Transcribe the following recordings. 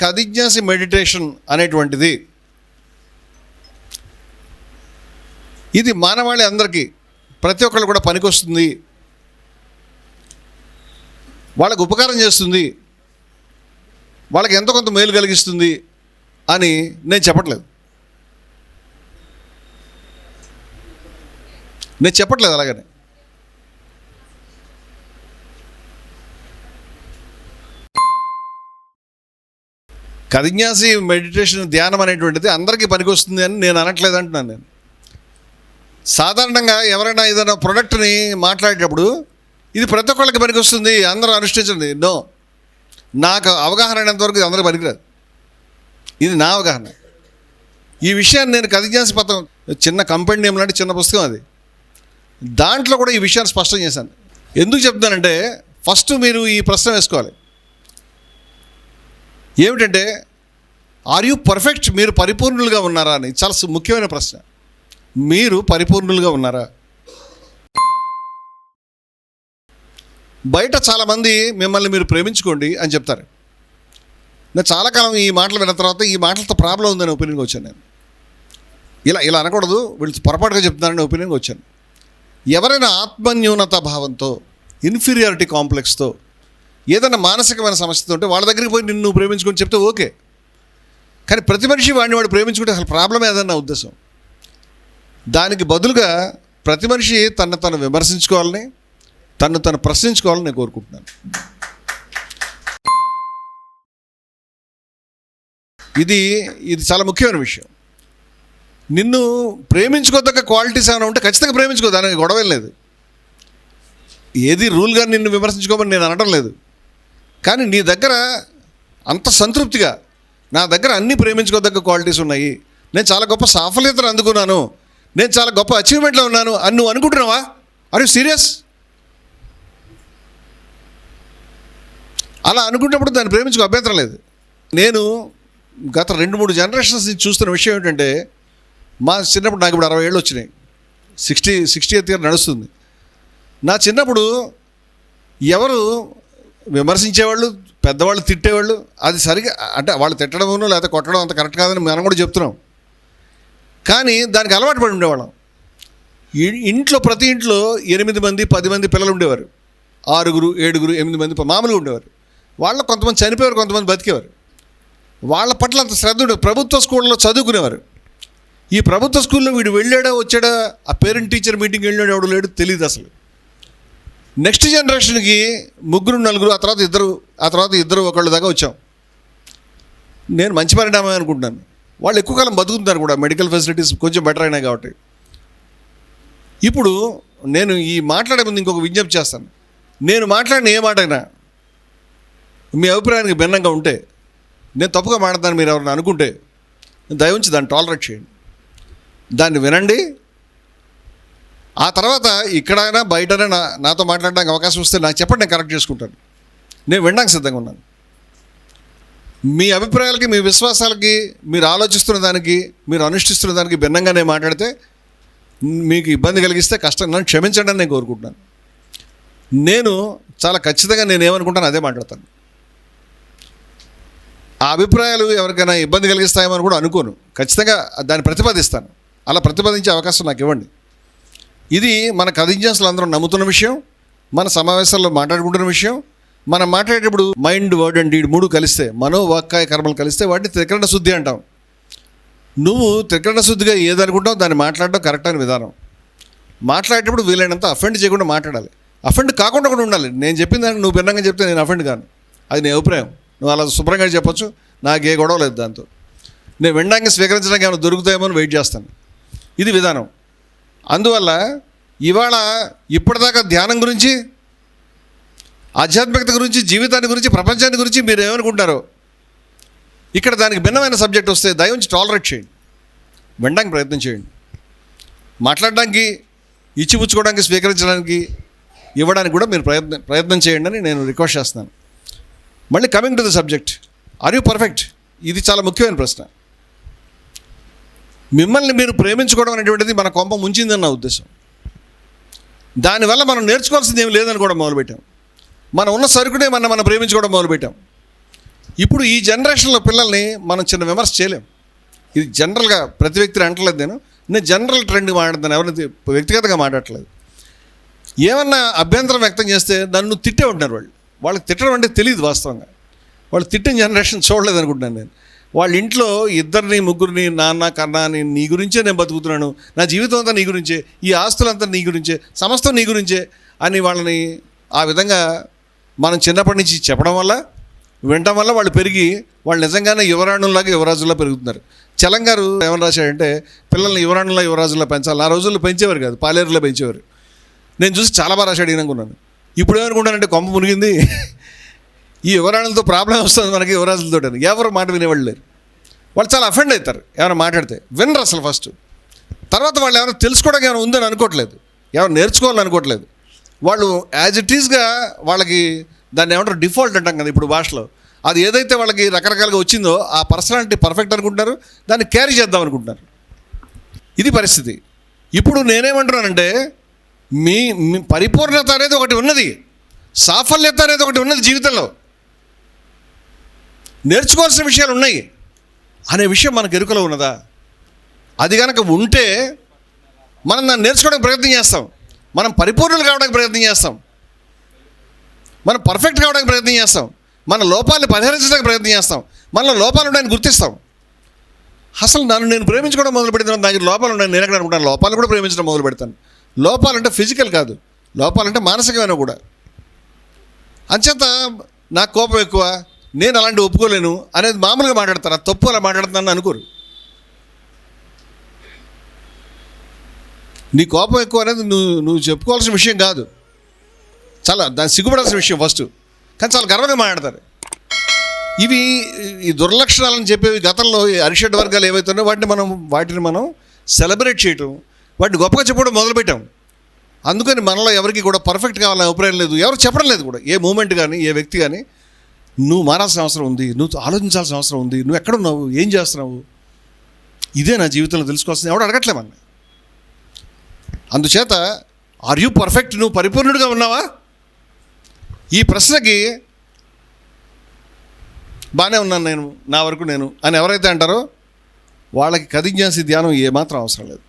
కదిజ్ఞాసి meditation అనేటువంటిది ఇది మానవాళి అందరికీ ప్రతి ఒక్కళ్ళు కూడా పనికొస్తుంది, వాళ్ళకు ఉపకారం చేస్తుంది, వాళ్ళకి ఎంతో కొంత మేలు కలిగిస్తుంది అని నేను చెప్పట్లేదు. అలాగనే కదిజ్ఞాసి మెడిటేషన్ ధ్యానం అనేటువంటిది అందరికీ పనికొస్తుంది అని నేను అనట్లేదు అంటున్నాను. నేను సాధారణంగా ఎవరైనా ఏదైనా ప్రొడక్ట్ని మాట్లాడేటప్పుడు ఇది ప్రతి ఒక్కళ్ళకి పనికొస్తుంది, అందరూ అనుష్ఠించండి, నో, నాకు అవగాహన అయినంతవరకు ఇది అందరూ పనికిరాదు. ఇది నా అవగాహన. ఈ విషయాన్ని నేను కదిజ్ఞాసి పత్రం చిన్న కంపెనీ లాంటి చిన్న పుస్తకం అది, దాంట్లో కూడా ఈ విషయాన్ని స్పష్టం చేశాను. ఎందుకు చెప్తానంటే ఫస్ట్ మీరు ఈ ప్రశ్న వేసుకోవాలి. ఏమిటంటే ఆర్ యూ పర్ఫెక్ట్, మీరు పరిపూర్ణులుగా ఉన్నారా అని. చాలా ముఖ్యమైన ప్రశ్న. మీరు పరిపూర్ణులుగా ఉన్నారా? బయట చాలామంది మిమ్మల్ని మీరు ప్రేమించుకోండి అని చెప్తారు. నేను చాలా కాలం ఈ మాటలు విన్న తర్వాత ఈ మాటలతో ప్రాబ్లం ఉందని ఒపీనియన్కి వచ్చాను. నేను ఇలా అనకూడదు, వీళ్ళు పొరపాటుగా చెప్తున్నారని ఒపీనియన్కి వచ్చాను. ఎవరైనా ఆత్మన్యూనత భావంతో, ఇన్ఫీరియారిటీ కాంప్లెక్స్తో, ఏదైనా మానసికమైన సమస్యతో ఉంటే వాళ్ళ దగ్గరికి పోయి నిన్ను ప్రేమించుకొని చెప్తే ఓకే. కానీ ప్రతి మనిషి వాడు ప్రేమించుకుంటే అసలు ప్రాబ్లం ఏదన్న ఉద్దేశం. దానికి బదులుగా ప్రతి మనిషి తను విమర్శించుకోవాలని, తను ప్రశ్నించుకోవాలని నేను కోరుకుంటున్నాను. ఇది చాలా ముఖ్యమైన విషయం. నిన్ను ప్రేమించుకోదగ్గ క్వాలిటీస్ ఏమైనా ఉంటే ఖచ్చితంగా ప్రేమించుకో, దానికి గొడవ లేదు. ఏది రూల్గా నిన్ను విమర్శించుకోమని నేను అనడం లేదు. కానీ నీ దగ్గర అంత సంతృప్తిగా నా దగ్గర అన్నీ ప్రేమించుకోదగ్గ క్వాలిటీస్ ఉన్నాయి, నేను చాలా గొప్ప సాఫల్యతను అందుకున్నాను, నేను చాలా గొప్ప అచీవ్మెంట్లో ఉన్నాను అని నువ్వు అనుకుంటున్నావా? Are you serious? అలా అనుకున్నప్పుడు దాన్ని ప్రేమించుకో, అభ్యంతరం లేదు. నేను గత 2-3 జనరేషన్స్ నుంచి చూస్తున్న విషయం ఏంటంటే, మా చిన్నప్పుడు, నాకు ఇప్పుడు 60 ఏళ్ళు వచ్చినాయి, 60th ఇయర్ నడుస్తుంది. నా చిన్నప్పుడు ఎవరు విమర్శించేవాళ్ళు, పెద్దవాళ్ళు తిట్టేవాళ్ళు, అది సరిగా అంటే వాళ్ళు తిట్టడము లేకపోతే కొట్టడం అంత కరెక్ట్ కాదని మనం కూడా చెప్తున్నాం. కానీ దానికి అలవాటు పడి ఉండేవాళ్ళం. ఇంట్లో ప్రతి ఇంట్లో 8 మంది 10 మంది పిల్లలు ఉండేవారు, 6, 7, 8 మంది మామూలుగా ఉండేవారు. వాళ్ళ కొంతమంది చనిపోయేవారు, కొంతమంది బతికేవారు. వాళ్ళ పట్ల అంత శ్రద్ధ ఉండేది. ప్రభుత్వ స్కూళ్ళలో చదువుకునేవారు. ఈ ప్రభుత్వ స్కూల్లో వీడు వెళ్ళాడా వచ్చాడా, ఆ పేరెంట్ టీచర్ మీటింగ్ వెళ్ళాడు ఎవడు లేడు తెలియదు అసలు. నెక్స్ట్ జనరేషన్కి 3, 4, ఆ తర్వాత ఇద్దరు ఒకళ్ళు దాకా వచ్చాం. నేను మంచి పరిణామం అనుకుంటున్నాను. వాళ్ళు ఎక్కువ కాలం బతుకుతున్నారు కూడా, మెడికల్ ఫెసిలిటీస్ కొంచెం బెటర్ అయినాయి కాబట్టి. ఇప్పుడు నేను ఈ మాట్లాడే ముందు ఇంకొక విజ్ఞప్తి చేస్తాను. నేను మాట్లాడిన ఏ మాట అయినా మీ అభిప్రాయానికి భిన్నంగా ఉంటే, నేను తప్పుగా మాట్లాడతాను మీరు ఎవరైనా అనుకుంటే, దయవుంచి దాన్ని టాలరేట్ చేయండి, దాన్ని వినండి. ఆ తర్వాత ఇక్కడైనా బయటైనా నాతో మాట్లాడడానికి అవకాశం వస్తే నాకు చెప్పండి, నేను కరెక్ట్ చేసుకుంటాను. నేను వినడానికి సిద్ధంగా ఉన్నాను. మీ అభిప్రాయాలకి, మీ విశ్వాసాలకి, మీరు ఆలోచిస్తున్న దానికి, మీరు అనుష్ఠిస్తున్న దానికి భిన్నంగా నేను మాట్లాడితే, మీకు ఇబ్బంది కలిగిస్తే నన్ను క్షమించండి అని నేను కోరుకుంటున్నాను. నేను చాలా ఖచ్చితంగా నేను ఏమనుకుంటాను అదే మాట్లాడతాను. ఆ అభిప్రాయాలు ఎవరికైనా ఇబ్బంది కలిగిస్తాయేమని కూడా అనుకోను. ఖచ్చితంగా దాన్ని ప్రతిపాదిస్తాను. అలా ప్రతిపాదించే అవకాశం నాకు ఇవ్వండి. ఇది మన కదిజ్ఞాసులు అందరూ నమ్ముతున్న విషయం, మన సమావేశాల్లో మాట్లాడుకుంటున్న విషయం. మనం మాట్లాడేటప్పుడు మైండ్, వర్డ్ అండ్ డీడ్ 3 కలిస్తే, మనో వాక్కాయ కర్మలు కలిస్తే వాటిని త్రికరణ శుద్ధి అంటాం. నువ్వు త్రికరణ శుద్ధిగా ఏదనుకుంటావు దాన్ని మాట్లాడడం కరెక్ట్ అయిన విధానం. మాట్లాడేటప్పుడు వీలైనంత అఫెండ్ చేయకుండా మాట్లాడాలి. అఫెండ్ కాకుండా కూడా ఉండాలి. నేను చెప్పిన దానికి నువ్వు భిన్నంగా చెప్తే నేను అఫెండ్ కాను, అది నీ అభిప్రాయం. నువ్వు అలా శుభ్రంగా చెప్పొచ్చు, నాకు ఏ గొడవ లేదు దాంతో. నేను వినడానికి స్వీకరించడానికి ఏమైనా దొరుకుతాయేమో అని వెయిట్ చేస్తాను. ఇది విధానం. అందువల్ల ఇవాళ ఇప్పటిదాకా ధ్యానం గురించి, ఆధ్యాత్మికత గురించి, జీవితాన్ని గురించి, ప్రపంచాన్ని గురించి మీరు ఏమనుకుంటారో, ఇక్కడ దానికి భిన్నమైన సబ్జెక్ట్ వస్తే దయవుంచి టాలరేట్ చేయండి, వినడానికి ప్రయత్నం చేయండి. మాట్లాడడానికి, ఇచ్చిపుచ్చుకోవడానికి, స్వీకరించడానికి, ఇవ్వడానికి కూడా మీరు ప్రయత్నం చేయండి అని నేను రిక్వెస్ట్ చేస్తున్నాను. మళ్ళీ coming to the subject, are you perfect? ఇది చాలా ముఖ్యమైన ప్రశ్న. మిమ్మల్ని మీరు ప్రేమించుకోవడం అనేటువంటిది మన కొంప ముంచిందని నా ఉద్దేశం. దానివల్ల మనం నేర్చుకోవాల్సింది ఏమి లేదని కూడా మొదలుపెట్టాం. మనం ఉన్న సరుకునే మనం ప్రేమించుకోవడం మొదలుపెట్టాం. ఇప్పుడు ఈ జనరేషన్లో పిల్లల్ని మనం చిన్న విమర్శ చేయలేం. ఇది జనరల్గా ప్రతి వ్యక్తిని అంటలేదు, నేను జనరల్ ట్రెండ్ మాట్లాడుతాను, ఎవరిని వ్యక్తిగతంగా మాట్లాడట్లేదు. ఏమన్నా అభ్యంతరం వ్యక్తం చేస్తే నన్ను తిట్టే ఉంటున్నారు వాళ్ళకి తిట్టడం అంటే తెలియదు వాస్తవంగా. వాళ్ళు తిట్టిన జనరేషన్ చూడలేదు అనుకుంటున్నాను నేను. వాళ్ళ ఇంట్లో ఇద్దరిని ముగ్గురిని నాన్న కన్నా నీ గురించే నేను బతుకుతున్నాను, నా జీవితం అంతా నీ గురించే, ఈ ఆస్తులంతా నీ గురించే, సమస్తం నీ గురించే అని వాళ్ళని ఆ విధంగా మనం చిన్నప్పటి నుంచి చెప్పడం వల్ల, వినటం వల్ల వాళ్ళు పెరిగి వాళ్ళు నిజంగానే యువరాణుల్లాగా యువరాజుల్లో పెరుగుతున్నారు. చలం గారు ఏమని రాశాడంటే పిల్లల్ని యువరాణుల్లో యువరాజుల్లో పెంచాలి. ఆ రోజుల్లో పెంచేవారు కాదు, పాలేరులో పెంచేవారు. నేను చూసి చాలా బాగా రాశాడు అనుకున్నాను. ఇప్పుడు ఏమనుకుంటానంటే కొంప మునిగింది, ఈ యువరాణులతో ప్రాబ్లం వస్తుంది మనకి యువరాజులతో. ఎవరు మాట వినేవాళ్ళు లేరు. వాళ్ళు చాలా అఫెండ్ అవుతారు ఏమైనా మాట్లాడితే, వినరు అసలు ఫస్ట్. తర్వాత వాళ్ళు ఏమైనా తెలుసుకోవడానికి ఏమైనా ఉందని అనుకోవట్లేదు, ఏమైనా నేర్చుకోవాలని అనుకోవట్లేదు. వాళ్ళు యాజ్ ఇట్ ఈస్గా వాళ్ళకి దాన్ని ఏమంటారు డిఫాల్ట్ అంటాం కదా ఇప్పుడు భాషలో, అది ఏదైతే వాళ్ళకి రకరకాలుగా వచ్చిందో ఆ పర్సనాలిటీ పర్ఫెక్ట్ అనుకుంటున్నారు, దాన్ని క్యారీ చేద్దాం అనుకుంటున్నారు. ఇది పరిస్థితి. ఇప్పుడు నేనేమంటున్నానంటే మీ పరిపూర్ణత అనేది ఒకటి ఉన్నది, సాఫల్యత అనేది ఒకటి ఉన్నది జీవితంలో, నేర్చుకోవాల్సిన విషయాలు ఉన్నాయి అనే విషయం మనకు ఎరుకలో ఉన్నదా? అది కనుక ఉంటే మనం దాన్ని నేర్చుకోవడానికి ప్రయత్నం చేస్తాం, మనం పరిపూర్ణులు కావడానికి ప్రయత్నం చేస్తాం, మనం పర్ఫెక్ట్ కావడానికి ప్రయత్నం చేస్తాం, మన లోపాలను పరిహరించడానికి ప్రయత్నం చేస్తాం, మనలో లోపాలు ఉన్నాయని గుర్తిస్తాం. అసలు నేను ప్రేమించుకోవడం మొదలు పెడతాను, నాకు లోపాలు ఉన్నాయి నేను ఎక్కడ అనుకుంటాను, లోపాలు కూడా ప్రేమించడం మొదలు పెడతాను. లోపాలంటే ఫిజికల్ కాదు, లోపాలంటే మానసికమైన కూడా. అంచేత నాకు కోపం ఎక్కువ, నేను అలాంటి ఒప్పుకోలేను అనేది మామూలుగా మాట్లాడతారు. ఆ తప్పు అలా మాట్లాడుతున్నాను అనుకోరు. నీ కోపం ఎక్కువ అనేది నువ్వు చెప్పుకోవాల్సిన విషయం కాదు, చాలా దాన్ని సిగ్గుపడాల్సిన విషయం ఫస్ట్. కానీ చాలా గర్వంగా మాట్లాడతారు. ఈ దుర్లక్షణాలని చెప్పేవి గతంలో అరిషడ్ వర్గాలు ఏవైతే ఉన్నాయో వాటిని మనం సెలబ్రేట్ చేయటం, వాటిని గొప్పగా చెప్పడం మొదలుపెట్టాం. అందుకని మనలో ఎవరికి కూడా పర్ఫెక్ట్ కావాలని అభిప్రాయం లేదు, ఎవరు చెప్పడం లేదు కూడా. ఏ మూమెంట్ కానీ ఏ వ్యక్తి కానీ నువ్వు మారాల్సిన అవసరం ఉంది, నువ్వు ఆలోచించాల్సిన అవసరం ఉంది, నువ్వు ఎక్కడున్నావు, ఏం చేస్తున్నావు, ఇదే నా జీవితంలో తెలుసుకోవాల్సింది ఎవడు అడగట్లేమన్న. అందుచేత ఆర్ యూ పర్ఫెక్ట్, నువ్వు పరిపూర్ణుడిగా ఉన్నావా? ఈ ప్రశ్నకి బాగానే ఉన్నాను నేను, నా వరకు నేను అని ఎవరైతే అంటారో వాళ్ళకి కదిజ్ఞాసి ధ్యానం ఏమాత్రం అవసరం లేదు.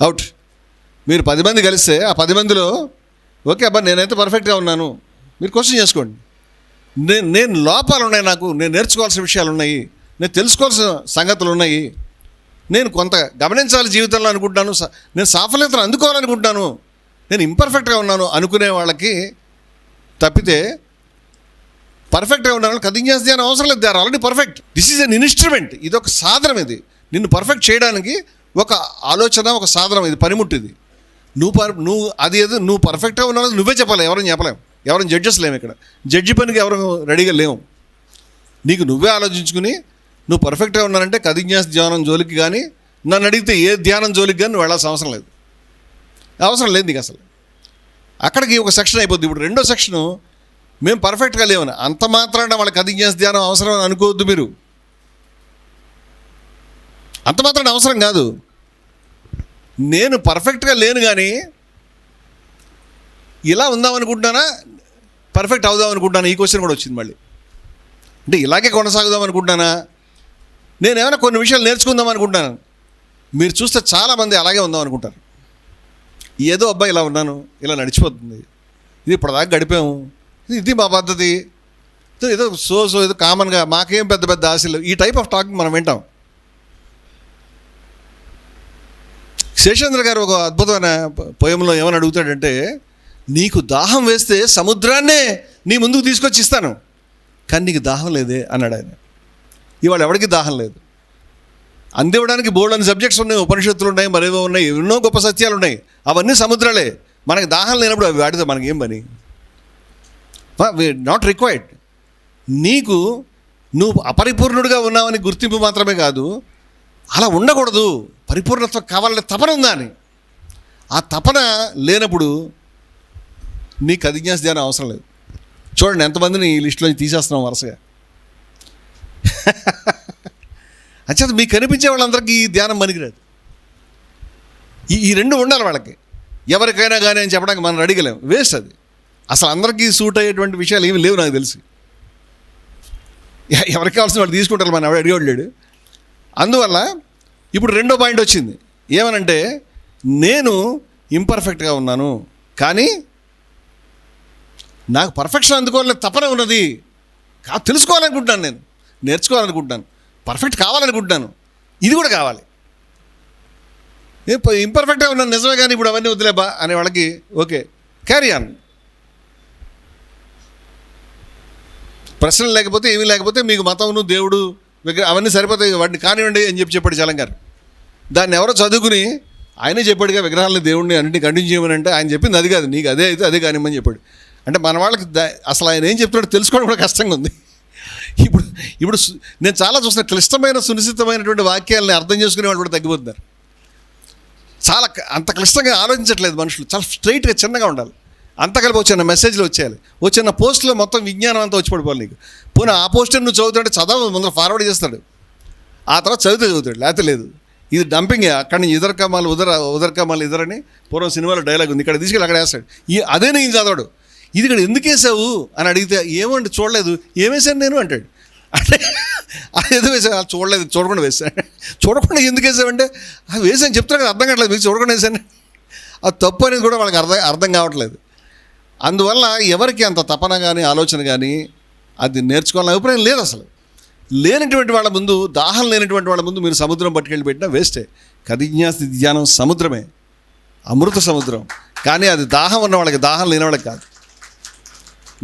అవుట్. మీరు 10 మంది కలిస్తే ఆ 10 మందిలో ఓకే అబ్బా నేనైతే పర్ఫెక్ట్గా ఉన్నాను, మీరు క్వశ్చన్ చేసుకోండి. నేను లోపాలు ఉన్నాయి, నాకు నేను నేర్చుకోవాల్సిన విషయాలు ఉన్నాయి, నేను తెలుసుకోవాల్సిన సంగతులు ఉన్నాయి, నేను కొంత గమనించాలి జీవితంలో అనుకుంటాను, నేను సాఫల్యతను అందుకోవాలనుకుంటాను, నేను ఇంపర్ఫెక్ట్గా ఉన్నాను అనుకునే వాళ్ళకి తప్పితే పర్ఫెక్ట్గా ఉన్న వాళ్ళకి కదిజ్ఞాస ధ్యానం అవసరం లేదు. They are already perfect. This is an instrument. ఇది ఒక సాధనం. ఇది నిన్ను పర్ఫెక్ట్ చేయడానికి ఒక ఆలోచన, ఒక సాధనం, ఇది పనిముట్టు. ఇది నువ్వు పర్ఫెక్ట్గా ఉన్నావు నువ్వే చెప్పాలి, ఎవరైనా చెప్పలేము, ఎవరైనా జడ్జెస్ లేము. ఇక్కడ జడ్జి పనికి ఎవరు రెడీగా లేవు. నీకు నువ్వే ఆలోచించుకుని నువ్వు పర్ఫెక్ట్గా ఉన్నానంటే కదిజ్ఞాస ధ్యానం జోలికి కానీ, నన్ను అడిగితే ఏ ధ్యానం జోలికి కానీ నువ్వు వెళ్ళాల్సిన అవసరం లేదు. అవసరం లేదు నీకు అసలు. అక్కడికి ఒక సెక్షన్ అయిపోద్ది. ఇప్పుడు రెండో సెక్షను మేము పర్ఫెక్ట్గా లేవని, అంత మాత్రాన వాళ్ళకి కదిజ్ఞాస ధ్యానం అవసరం అని అనుకోవద్దు మీరు. అంత మాత్రం అవసరం కాదు. నేను పర్ఫెక్ట్గా లేను కానీ ఇలా ఉందామనుకుంటున్నానా, పర్ఫెక్ట్ అవుదాం అనుకుంటున్నాను, ఈ క్వశ్చన్ కూడా వచ్చింది మళ్ళీ. అంటే ఇలాగే కొనసాగుదాం అనుకుంటున్నానా, నేను ఏమైనా కొన్ని విషయాలు నేర్చుకుందాం అనుకుంటున్నాను. మీరు చూస్తే చాలామంది అలాగే ఉందాం అనుకుంటారు. ఏదో అబ్బాయి ఇలా ఉన్నాను, ఇలా నడిచిపోతుంది, ఇది ఇప్పటిదాకా గడిపాము, ఇది మా పద్ధతి, ఏదో ఏదో కామన్గా మాకేం పెద్ద పెద్ద ఆశలు, ఈ టైప్ ఆఫ్ టాక్ మనం వింటాం. శేషేంద్ర గారు ఒక అద్భుతమైన పోయంలో ఏమని అడుగుతాడంటే, నీకు దాహం వేస్తే సముద్రాన్నే నీ ముందుకు తీసుకొచ్చి ఇస్తాను, కానీ నీకు దాహం లేదే అన్నాడు ఆయన. ఇవాళ ఎవరికి దాహం లేదు. అందివ్వడానికి బోల్డ్ అని సబ్జెక్ట్స్ ఉన్నాయి, ఉపనిషత్తులు ఉన్నాయి, మరేవో ఉన్నాయి, ఎన్నో గొప్ప సత్యాలు ఉన్నాయి, అవన్నీ సముద్రాలే. మనకి దాహం లేనప్పుడు అవి వాడితే మనకేం పని? Not required. నీకు నువ్వు అపరిపూర్ణుడిగా ఉన్నావని గుర్తింపు మాత్రమే కాదు, అలా ఉండకూడదు, పరిపూర్ణత్వం కావాలనే తపన ఉందా అని. ఆ తపన లేనప్పుడు నీ కదిజ్ఞాస ధ్యానం అవసరం లేదు. చూడండి ఎంతమందిని ఈ లిస్టులో తీసేస్తున్నాం వరుసగా. అంచేత మీకు కనిపించే వాళ్ళందరికీ ఈ ధ్యానం పనికిరాదు. ఈ రెండు ఉండాలి వాళ్ళకి. ఎవరికైనా కానీ అని చెప్పడానికి మనం అడిగలేము, వేస్ట్ అది. అసలు అందరికీ సూట్ అయ్యేటువంటి విషయాలు ఏమి లేవు నాకు తెలిసి. ఎవరికి కావాల్సిన వాళ్ళు తీసుకుంటారు, మనం ఎవరు అడిగేవాడు లేడు. అందువల్ల ఇప్పుడు రెండో పాయింట్ వచ్చింది. ఏమనంటే, నేను ఇంపర్ఫెక్ట్గా ఉన్నాను, కానీ నాకు పర్ఫెక్షన్ అందుకోవాలని తపన ఉన్నది. తెలుసుకోవాలనుకుంటున్నాను, నేను నేర్చుకోవాలనుకుంటున్నాను, పర్ఫెక్ట్ కావాలనుకుంటున్నాను, ఇది కూడా కావాలి. ఇంపర్ఫెక్ట్గా ఉన్నాను నిజమే, కానీ ఇప్పుడు అవన్నీ వదిలేబా అనే వాళ్ళకి ఓకే, క్యారీ ఆన్. ప్రశ్నలు లేకపోతే ఏమీ లేకపోతే మీకు మతమును దేవుడు విగ్రహం అవన్నీ సరిపోతాయి, వాటిని కానివ్వండి అని చెప్పాడు చలం గారు. దాన్ని ఎవరో చదువుకుని ఆయనే చెప్పాడుగా విగ్రహాలని దేవుడిని అన్నింటినీ కంటిన్యూ చేయమని. అంటే ఆయన చెప్పింది అది కాదు, నీకు అదే అయితే అదే కానివ్వమని చెప్పాడు. అంటే మన వాళ్ళకి అసలు ఆయన ఏం చెప్తున్నాడో తెలుసుకోవడం కూడా కష్టంగా ఉంది. ఇప్పుడు ఇప్పుడు నేను చాలా చూస్తున్నా, క్లిష్టమైన సునిశ్చితమైనటువంటి వాక్యాలని అర్థం చేసుకునే వాళ్ళు కూడా తగ్గిపోతున్నారు. చాలా అంత క్లిష్టంగా ఆలోచించట్లేదు మనుషులు, చాలా స్ట్రైట్గా చిన్నగా ఉండాలి. అంత కలిపి వచ్చిన మెసేజ్లు వచ్చేయాలి, వచ్చిన పోస్టులో మొత్తం విజ్ఞానం అంతా వచ్చి పడిపోవాలి నీకు. పోనీ ఆ పోస్టర్ నువ్వు చదువుతుంటే చదవ ముందర ఫార్వర్డ్ చేస్తాడు, ఆ తర్వాత చదువుతాడు, లేకపోతే లేదు. ఇది డంపింగ్. అక్కడి నుంచి ఇదరకమాలు ఉదరకమాలు ఇదరని పూర్వం సినిమాలో డైలాగ్ ఉంది, ఇక్కడ తీసుకెళ్ళి అక్కడ వేస్తాడు. అదే నేను చదవడు, ఇది ఇక్కడ ఎందుకు వేసావు అని అడిగితే ఏమంటే చూడలేదు, ఏమేసాను నేను అంటాడు. అంటే అదేదో వేసాను, చూడలేదు, చూడకుండా వేసాను. చూడకుండా ఎందుకు వేసావంటే అది వేసాను చెప్తాను కదా, అర్థం కావట్లేదు, మీకు చూడకుండా వేసాను. అది తప్పు అనేది కూడా వాళ్ళకి అర్థం కావట్లేదు. అందువల్ల ఎవరికి అంత తపన కానీ ఆలోచన కానీ అది నేర్చుకోవాలని అభిప్రాయం లేదు. అసలు లేనటువంటి వాళ్ళ ముందు, దాహం లేనటువంటి వాళ్ళ ముందు మీరు సముద్రం పట్టుకెళ్ళి పెట్టినా వేస్టే. కదిజ్ఞాసి ధ్యానం సముద్రమే, అమృత సముద్రం. కానీ అది దాహం ఉన్న వాళ్ళకి, దాహం లేని వాళ్ళకి కాదు.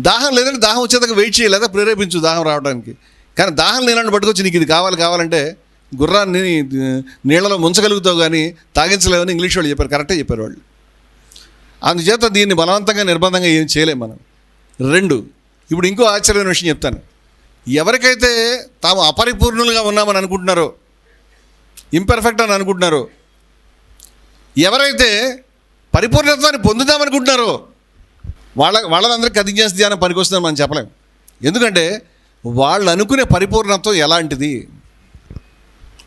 దాహం లేదంటే దాహం వచ్చేదాకా వెయిట్ చేయలేదా, ప్రేరేపించు దాహం రావడానికి. కానీ దాహం లేనని పట్టుకొచ్చి నీకు ఇది కావాలంటే గుర్రాన్ని నీళ్ళలో ముంచగలుగుతావు కానీ తాగించలేవని ఇంగ్లీష్ వాళ్ళు చెప్పారు, కరెక్టే చెప్పారు వాళ్ళు. అందుచేత దీన్ని బలవంతంగా నిర్బంధంగా ఏం చేయలేము మనం. 2, ఇప్పుడు ఇంకో ఆశ్చర్యమైన విషయం చెప్తాను. ఎవరికైతే తాము అపరిపూర్ణులుగా ఉన్నామని అనుకుంటున్నారో, ఇంపర్ఫెక్ట్ అని అనుకుంటున్నారో, ఎవరైతే పరిపూర్ణత్వాన్ని పొందుదామనుకుంటున్నారో వాళ్ళందరికీ కదిజ్ఞాసి ధ్యానం పనికొస్తుందని మనం చెప్పలేము. ఎందుకంటే వాళ్ళు అనుకునే పరిపూర్ణత్వం ఎలాంటిది,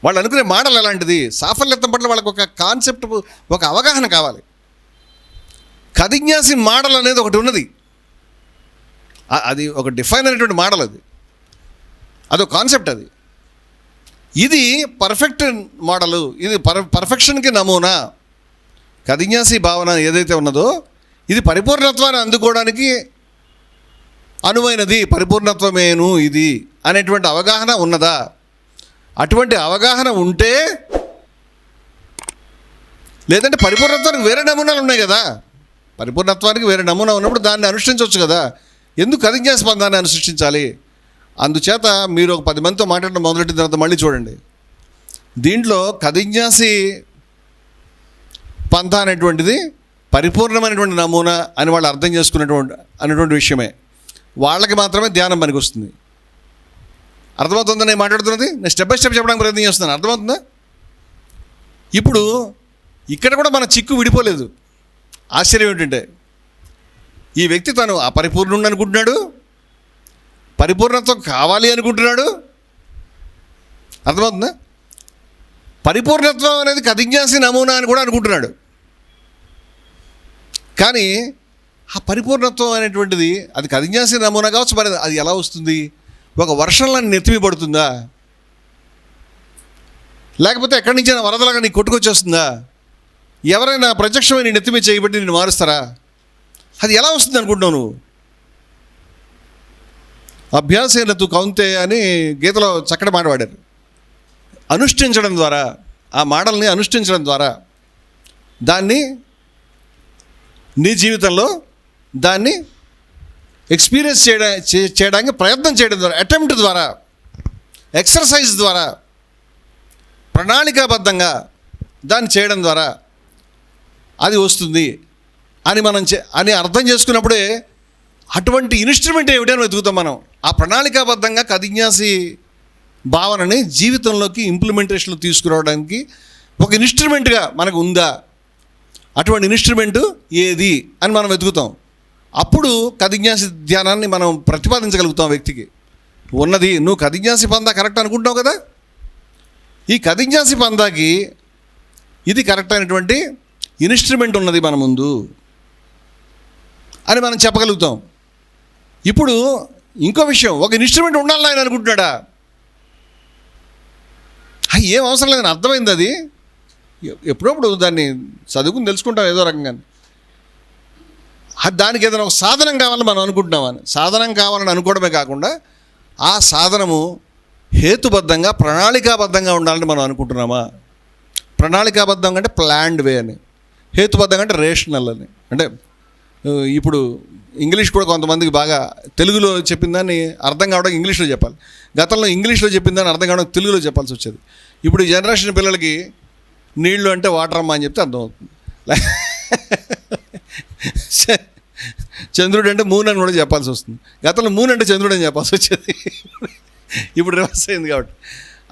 వాళ్ళు అనుకునే మోడల్ ఎలాంటిది, సాఫల్యత్వం పట్ల వాళ్ళకి ఒక కాన్సెప్ట్, ఒక అవగాహన కావాలి. కదిజ్ఞాసి మోడల్ అనేది ఒకటి ఉన్నది, అది ఒక డిఫైన్ అయినటువంటి మోడల్, అదొక కాన్సెప్ట్. ఇది పర్ఫెక్ట్ మోడలు, ఇది పర్ఫెక్షన్కి నమూనా. కదిజ్ఞాసి భావన ఏదైతే ఉన్నదో ఇది పరిపూర్ణత్వాన్ని అందుకోవడానికి అనువైనది, పరిపూర్ణత్వమేను ఇది అనేటువంటి అవగాహన ఉన్నదా? అటువంటి అవగాహన ఉంటే, లేదంటే పరిపూర్ణత్వానికి వేరే నమూనాలు ఉన్నాయి కదా, పరిపూర్ణత్వానికి వేరే నమూనా ఉన్నప్పుడు దాన్ని అనుష్ఠించవచ్చు కదా, ఎందుకు కదిజ్ఞాసి పంథాన్ని అనుసృష్టించాలి? అందుచేత మీరు ఒక 10 మందితో మాట్లాడడం మొదలెట్టిన తర్వాత మళ్ళీ చూడండి, దీంట్లో కదిజ్ఞాసి పంథ అనేటువంటిది పరిపూర్ణమైనటువంటి నమూనా అని వాళ్ళు అర్థం అనేటువంటి విషయమే. వాళ్ళకి మాత్రమే ధ్యానం పనికి వస్తుంది. అర్థమవుతుందా నేను మాట్లాడుతున్నది? నేను స్టెప్ బై స్టెప్ చెప్పడానికి ప్రయత్నం చేస్తున్నాను, అర్థమవుతుందా? ఇప్పుడు ఇక్కడ కూడా మన చిక్కు విడిపోలేదు. ఆశ్చర్యం ఏంటంటే, ఈ వ్యక్తి తను అపరిపూర్ణుడు అనుకుంటున్నాడు, పరిపూర్ణత్వం కావాలి అనుకుంటున్నాడు. అర్థమవుతుందా? పరిపూర్ణత్వం అనేది కదిజ్ఞాసి నమూనా అని కూడా అనుకుంటున్నాడు. కానీ ఆ పరిపూర్ణత్వం అనేటువంటిది అది కదిజ్ఞాసి నమూనా కావచ్చు, మరి అది ఎలా వస్తుంది? ఒక వర్షంలో నెత్తిమి పడుతుందా, లేకపోతే ఎక్కడి నుంచైనా వరదలాగా నీకు కొట్టుకొచ్చేస్తుందా? ఎవరైనా ప్రత్యక్షమైన నెత్తిమి చేయబట్టి నేను మారుస్తారా? అది ఎలా వస్తుంది అనుకుంటున్నావు నువ్వు? అభ్యాసేన తు కౌంతేయ అని గీతలో చక్కటి మాట వాడారు. అనుష్ఠించడం ద్వారా, ఆ మాటల్ని అనుష్ఠించడం ద్వారా, దాన్ని నీ జీవితంలో దాన్ని ఎక్స్పీరియన్స్ చేయడానికి ప్రయత్నం చేయడం ద్వారా, అటెంప్ట్ ద్వారా, ఎక్సర్సైజ్ ద్వారా, ప్రణాళికాబద్ధంగా దాన్ని చేయడం ద్వారా అది వస్తుంది అని మనం అని అర్థం చేసుకున్నప్పుడే అటువంటి ఇన్స్ట్రుమెంట్ ఏమిటని వెతుకుతాం మనం. ఆ ప్రణాళికాబద్ధంగా కదిజ్ఞాసి భావనని జీవితంలోకి ఇంప్లిమెంటేషన్లో తీసుకురావడానికి ఒక ఇన్స్ట్రుమెంట్గా మనకు ఉందా, అటువంటి ఇన్స్ట్రుమెంటు ఏది అని మనం వెతుకుతాం. అప్పుడు కదిజ్ఞాసి ధ్యానాన్ని మనం ప్రతిపాదించగలుగుతాం వ్యక్తికి. ఉన్నది, నువ్వు కదిజ్ఞాసి పందా కరెక్ట్ అనుకుంటున్నావు కదా, ఈ కదిజ్ఞాసి పందాకి ఇది కరెక్ట్ అయినటువంటి ఇన్స్ట్రుమెంట్ ఉన్నది మన ముందు అని మనం చెప్పగలుగుతాం. ఇప్పుడు ఇంకో విషయం, ఒక ఇన్స్ట్రుమెంట్ ఉండాలని ఆయన అనుకుంటున్నాడా? ఏం అవసరం లేదని అర్థమైంది. అది ఎప్పుడప్పుడు దాన్ని చదువుకుని తెలుసుకుంటాం ఏదో రకంగా. దానికి ఏదైనా ఒక సాధనం కావాలని మనం అనుకుంటున్నామని, సాధనం కావాలని అనుకోవడమే కాకుండా ఆ సాధనము హేతుబద్ధంగా ప్రణాళికాబద్ధంగా ఉండాలని మనం అనుకుంటున్నామా? ప్రణాళికాబద్ధంగా అంటే ప్లాన్డ్ వే అని, హేతుబద్ధంగా అంటే రేషనల్ అని. అంటే ఇప్పుడు ఇంగ్లీష్ కూడా కొంతమందికి బాగా తెలుగులో చెప్పిన దాన్ని అర్థం కావడానికి ఇంగ్లీష్లో చెప్పాలి. గతంలో ఇంగ్లీష్లో చెప్పిన దాన్ని అర్థం కావడానికి తెలుగులో చెప్పాల్సి వచ్చేది. ఇప్పుడు ఈ జనరేషన్ పిల్లలకి నీళ్ళు అంటే వాటర్ అమ్మా అని చెప్తే అర్థమవుతుంది. చంద్రుడు అంటే మూన్ అని కూడా చెప్పాల్సి వస్తుంది. గతంలో మూన్ అంటే చంద్రుడు అని చెప్పాల్సి వచ్చేది. ఇప్పుడు రివర్స్ అయింది. కాబట్టి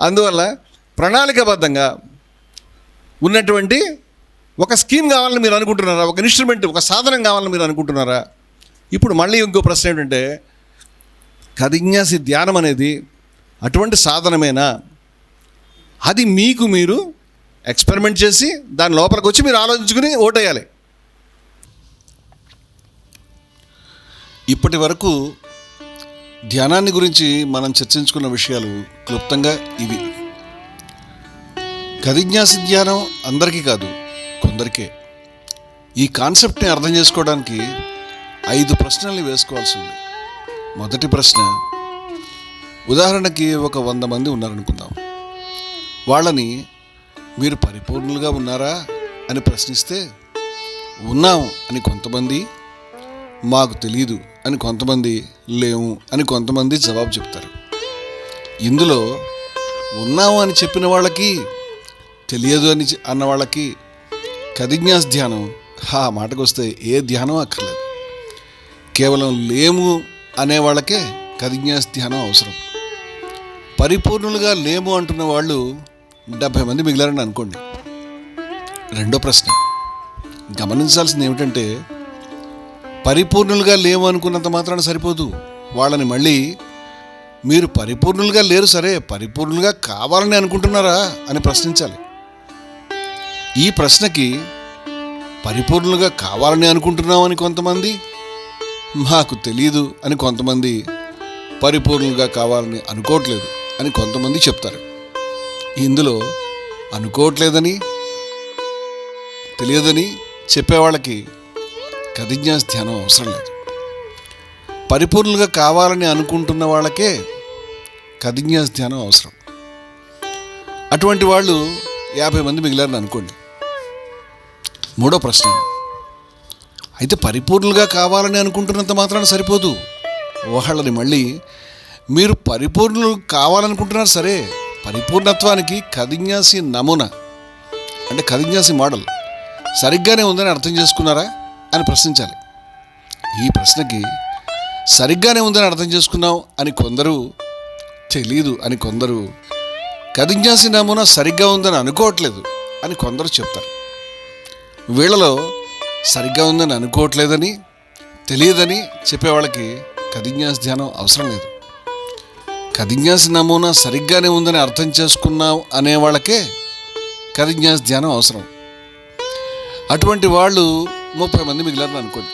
అందువల్ల ప్రణాళికాబద్ధంగా ఉన్నటువంటి ఒక స్కీమ్ కావాలని మీరు అనుకుంటున్నారా? ఒక ఇన్స్ట్రుమెంట్, ఒక సాధనం కావాలని మీరు అనుకుంటున్నారా? ఇప్పుడు మళ్ళీ ఇంకో ప్రశ్న ఏంటంటే, కదిన్యాసి ధ్యానం అనేది అటువంటి సాధనమేనా? అది మీకు మీరు ఎక్స్పెరిమెంట్ చేసి దాని లోపలికి వచ్చి మీరు ఆలోచించుకుని ఓటేయాలి. ఇప్పటి వరకు ధ్యానాన్ని గురించి మనం చర్చించుకున్న విషయాలు క్లుప్తంగా ఇవి. కదిన్యాసి ధ్యానం అందరికీ కాదు, కొందరికే. ఈ కాన్సెప్ట్ని అర్థం చేసుకోవడానికి 5 ప్రశ్నల్ని వేసుకోవాల్సి ఉంది. మొదటి ప్రశ్న, ఉదాహరణకి ఒక 100 మంది ఉన్నారనుకుందాం. వాళ్ళని మీరు పరిపూర్ణులుగా ఉన్నారా అని ప్రశ్నిస్తే, ఉన్నాం అని కొంతమంది, మాకు తెలియదు అని కొంతమంది, లేవు అని కొంతమంది జవాబు చెప్తారు. ఇందులో ఉన్నాము అని చెప్పిన వాళ్ళకి, తెలియదు అని అన్న వాళ్ళకి కదిన్యాస్ ధ్యానం ఆ మాటకు వస్తే ఏ ధ్యానం అక్కర్లేదు. కేవలం లేము అనే వాళ్ళకే కదిన్యాస్ ధ్యానం అవసరం. పరిపూర్ణులుగా లేము అంటున్న వాళ్ళు 70 మంది మిగిలారని అనుకోండి. రెండో ప్రశ్న గమనించాల్సింది ఏమిటంటే, పరిపూర్ణులుగా లేము అనుకున్నంత మాత్రాన సరిపోదు. వాళ్ళని మళ్ళీ మీరు పరిపూర్ణులుగా లేరు సరే, పరిపూర్ణులుగా కావాలని అనుకుంటున్నారా అని ప్రశ్నించాలి. ఈ ప్రశ్నకి పరిపూర్ణులుగా కావాలని అనుకుంటున్నామని కొంతమంది, మాకు తెలియదు అని కొంతమంది, పరిపూర్ణులుగా కావాలని అనుకోవట్లేదు అని కొంతమంది చెప్తారు. ఇందులో అనుకోవట్లేదని, తెలియదని చెప్పేవాళ్ళకి కదిన్యాస్ ధ్యానం అవసరం లేదు. పరిపూర్ణులుగా కావాలని అనుకుంటున్న వాళ్ళకే కదిన్యాస్ ధ్యానం అవసరం. అటువంటి వాళ్ళు 50 మంది మిగిలారని అనుకోండి. మూడో ప్రశ్న, అయితే పరిపూర్ణులుగా కావాలని అనుకుంటున్నంత మాత్రాన సరిపోదు. వాళ్ళని మళ్ళీ మీరు పరిపూర్ణులు కావాలనుకుంటున్నారు సరే, పరిపూర్ణత్వానికి కదిన్యాసి నమూనా అంటే కదిన్యాసి మోడల్ సరిగ్గానే ఉందని అర్థం చేసుకున్నారా అని ప్రశ్నించాలి. ఈ ప్రశ్నకి సరిగ్గానే ఉందని అర్థం చేసుకున్నాం అని కొందరు, తెలీదు అని కొందరు, కదిన్యాసి నమూనా సరిగ్గా ఉందని అనుకోవట్లేదు అని కొందరు చెప్తారు. వీళ్ళలో సరిగ్గా ఉందని అనుకోవట్లేదని, తెలియదని చెప్పేవాళ్ళకి కదిన్యాస్ ధ్యానం అవసరం లేదు. కదిన్యాసి నమూనా సరిగ్గానే ఉందని అర్థం చేసుకున్నాం అనే వాళ్ళకే కదిన్యాస్ ధ్యానం అవసరం. అటువంటి వాళ్ళు 30 మంది మిగిలారని అనుకోండి.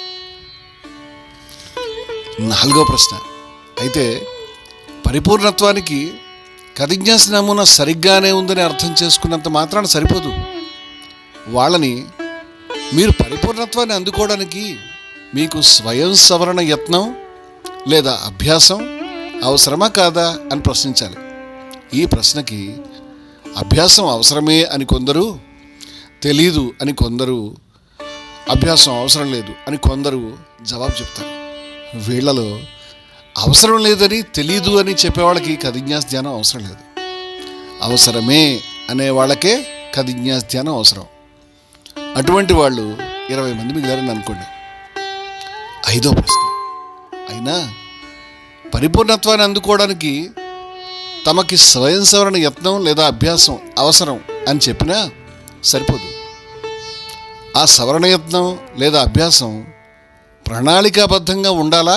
నాలుగో ప్రశ్న, అయితే పరిపూర్ణత్వానికి కదిన్యాసి నమూనా సరిగ్గానే ఉందని అర్థం చేసుకున్నంత మాత్రాన సరిపోదు. వాళ్ళని మీరు పరిపూర్ణత్వాన్ని అందుకోవడానికి మీకు స్వయం సవరణ యత్నం లేదా అభ్యాసం అవసరమా కాదా అని ప్రశ్నించాలి. ఈ ప్రశ్నకి అభ్యాసం అవసరమే అని కొందరు, తెలీదు అని కొందరు, అభ్యాసం అవసరం లేదు అని కొందరు జవాబు చెప్తారు. వీళ్లలో అవసరం లేదని, తెలీదు అని చెప్పేవాళ్ళకి కదిన్యాస్ ధ్యానం అవసరం లేదు. అవసరమే అనే వాళ్ళకే కదిన్యాస్ ధ్యానం అవసరం. అటువంటి వాళ్ళు 20 మంది మిగిలారని అనుకోండి. ఐదో ప్రశ్న, అయినా పరిపూర్ణత్వాన్ని అందుకోవడానికి తమకి స్వయం సవరణ యత్నం లేదా అభ్యాసం అవసరం అని చెప్పినా సరిపోదు. ఆ సవరణ యత్నం లేదా అభ్యాసం ప్రణాళికాబద్ధంగా ఉండాలా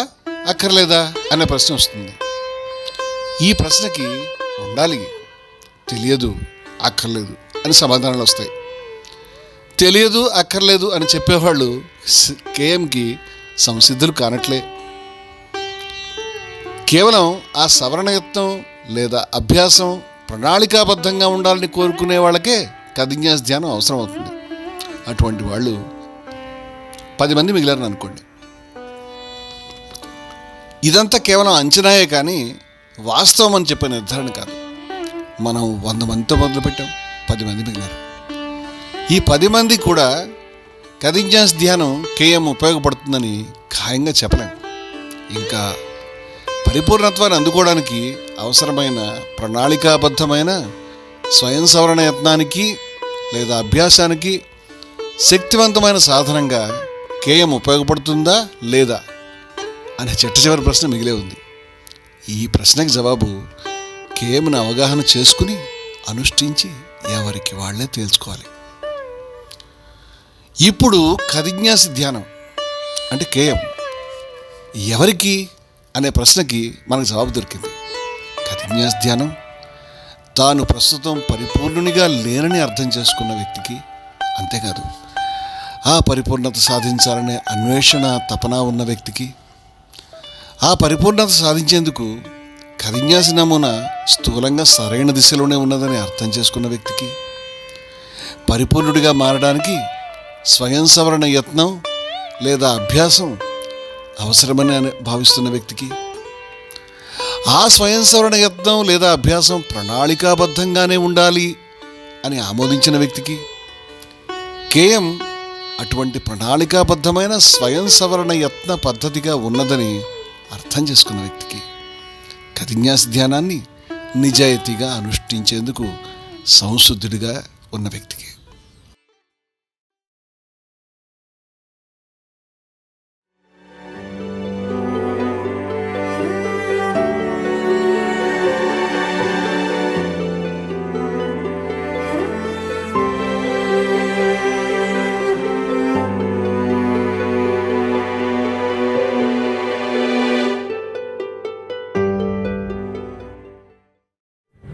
అక్కర్లేదా అనే ప్రశ్న వస్తుంది. ఈ ప్రశ్నకి ఉండాలి, తెలియదు, అక్కర్లేదు అని సమాధానాలు వస్తాయి. తెలియదు, అక్కర్లేదు అని చెప్పేవాళ్ళు కేఎంకి సంసిద్ధులు కానట్లే. కేవలం ఆ సవరణయత్నం లేదా అభ్యాసం ప్రణాళికాబద్ధంగా ఉండాలని కోరుకునే వాళ్ళకే కథిన్యాస ధ్యానం అవసరం అవుతుంది. అటువంటి వాళ్ళు 10 మంది మిగిలారని అనుకోండి. ఇదంతా కేవలం అంచనాయే కానీ వాస్తవం అని చెప్పే నిర్ధారణ కాదు. మనం 100 మందితో మొదలుపెట్టాం, 10 మంది మిగిలారు. ఈ 10 మంది కూడా కథిన్యాస ధ్యానం కేయం ఉపయోగపడుతుందని ఖాయంగా చెప్పలేం. ఇంకా పరిపూర్ణత్వాన్ని అందుకోవడానికి అవసరమైన ప్రణాళికాబద్ధమైన స్వయం సవరణ యత్నానికి లేదా అభ్యాసానికి శక్తివంతమైన సాధనంగా కేయం ఉపయోగపడుతుందా లేదా అనే చిట్ట ప్రశ్న మిగిలే ఉంది. ఈ ప్రశ్నకి జవాబు కేయంను అవగాహన చేసుకుని అనుష్ఠించి ఎవరికి వాళ్లే తేల్చుకోవాలి. ఇప్పుడు కథిన్యాస ధ్యానం అంటే కేయం ఎవరికి అనే ప్రశ్నకి మనకు జవాబు దొరికింది. కథిన్యాస ధ్యానం తాను ప్రస్తుతం పరిపూర్ణునిగా లేనని అర్థం చేసుకున్న వ్యక్తికి, అంతేకాదు ఆ పరిపూర్ణత సాధించాలనే అన్వేషణ తపన ఉన్న వ్యక్తికి, ఆ పరిపూర్ణత సాధించేందుకు కథిన్యాస నమూనా స్థూలంగా సరైన దిశలోనే ఉన్నదని అర్థం చేసుకున్న వ్యక్తికి, పరిపూర్ణుడిగా మారడానికి స్వయం సవరణ యత్నం లేదా అభ్యాసం అవసరమని భావిస్తున్న వ్యక్తికి, ఆ స్వయం సవరణ యత్నం లేదా అభ్యాసం ప్రణాళికాబద్ధంగానే ఉండాలి అని ఆమోదించిన వ్యక్తికి, కేయం అటువంటి ప్రణాళికాబద్ధమైన స్వయం సవరణ యత్న పద్ధతిగా ఉన్నదని అర్థం చేసుకున్న వ్యక్తికి, కథిన్యాస ధ్యానాన్ని నిజాయితీగా అనుష్ఠించేందుకు సంసిద్ధుడిగా ఉన్న వ్యక్తికి.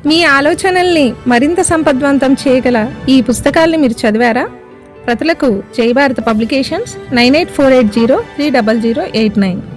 మీ ఆలోచనల్ని మరింత సంపద్వంతం చేయగల ఈ పుస్తకాల్ని మీరు చదివారా? ప్రతులకు జై భారత్ పబ్లికేషన్స్ 9848030089.